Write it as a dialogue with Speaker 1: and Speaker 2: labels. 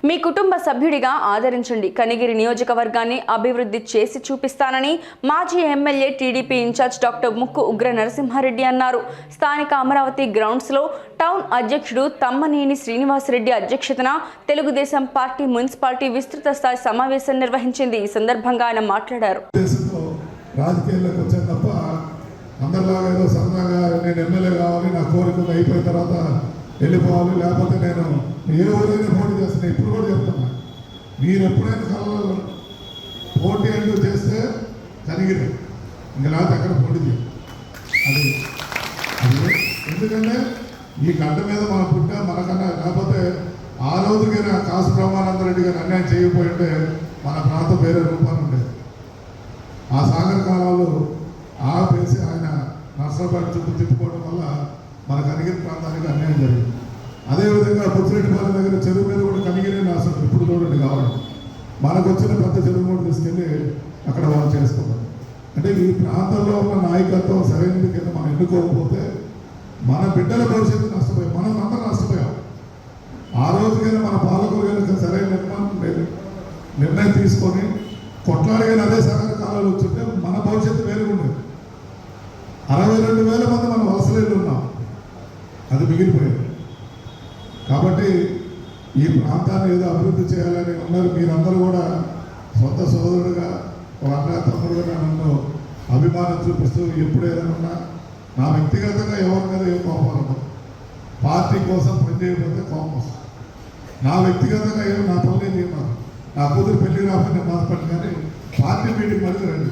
Speaker 1: మీ కుటుంబ సభ్యుడిగా ఆదరించండి. కనిగిరి నియోజకవర్గాన్ని అభివృద్ధి చేసి చూపిస్తానని మాజీ ఎమ్మెల్యే టీడీపీ ఇన్ఛార్జ్ డాక్టర్ ముక్కు ఉగ్ర నరసింహారెడ్డి అన్నారు. స్థానిక అమరావతి గ్రౌండ్స్లో టౌన్ అధ్యక్షుడు తమ్మనేని శ్రీనివాసరెడ్డి అధ్యక్షతన తెలుగుదేశం పార్టీ మున్సిపాలిటీ విస్తృత స్థాయి సమావేశం నిర్వహించింది. ఈ సందర్భంగా ఆయన మాట్లాడారు.
Speaker 2: రాజకీయాల్లోకి వచ్చాను తప్ప అందరిలాగా ఏదో సరదాగా నేను ఎమ్మెల్యే కావాలి, నా కోరిక అయిపోయిన తర్వాత వెళ్ళిపోవాలి, లేకపోతే నేను ఏ ఊరైనా పోటీ చేస్తున్నా. ఇప్పుడు కూడా చెప్తున్నా, మీరు ఎప్పుడైనా కళలో పోటీ అంటూ చేస్తే కనిగిరి ఇంకా లేకపోతే అక్కడ పోటీ చేయాలి. అది ఎందుకంటే ఈ గడ్డ మీద మన పుట్టా మనకన్నా, లేకపోతే ఆ రోజుకైనా కాసు బ్రహ్మానందరెడ్డి గారు అన్యాయం చేయకపోయి ఉంటే మన ప్రాంతం వేరే రూపాన్ని ఉండేది. ఆ సాగర కాలాలు ఆపేసి ఆయన నర్సరాబాద్ చుట్టూ తిప్పుకోవడం వల్ల మన కనిగిరి ప్రాంతానికి అన్యాయం జరిగింది. అదేవిధంగా పుచ్చిరెడ్డిపాలెం దగ్గర చెరువు మీద కూడా కనిగిరి నాశనం ఇప్పుడు చూడండి కావాలి. మనకు వచ్చిన పెద్ద చెరువు కూడా తీసుకెళ్ళి అక్కడ వాళ్ళు చేసుకున్నారు. అంటే ఈ ప్రాంతంలో ఉన్న నాయకత్వం సరైనది కింద మనం ఎన్నుకోకపోతే మన బిడ్డల భవిష్యత్తు నష్టపోయాం, మనం అందరం నష్టపోయాం. ఆ రోజుకైనా మన పాలకులు కనుక సరైన నిర్ణయం తీసుకొని కొట్లాడిగా అదే సాగర కాలాలు వచ్చింటే మన భవిష్యత్తు వేరే ఉండేది. 62,000 మంది మనం వలసలేళ్ళు ఉన్నాం, అది మిగిలిపోయింది. కాబట్టి ఈ ప్రాంతాన్ని ఏదో అభివృద్ధి చేయాలని ఉన్నారు. మీరందరూ కూడా సొంత సోదరుడుగా, అన్న తమ్ముడుగా నన్ను అభిమానం చూపిస్తూ ఎప్పుడు ఏదైనా ఉన్నా నా వ్యక్తిగతంగా ఎవరి మీద ఏం కోపం ఉండదు. పార్టీ కోసం పనిచేయకపోతే కోపం వస్తుంది. నా వ్యక్తిగతంగా ఏమో నా పనులు ఏమన్నారు, నా కూతురు పెళ్లి రాకపోతే నేను బాధపడి, కానీ పార్టీ మీటింగ్ మళ్ళీ రండి.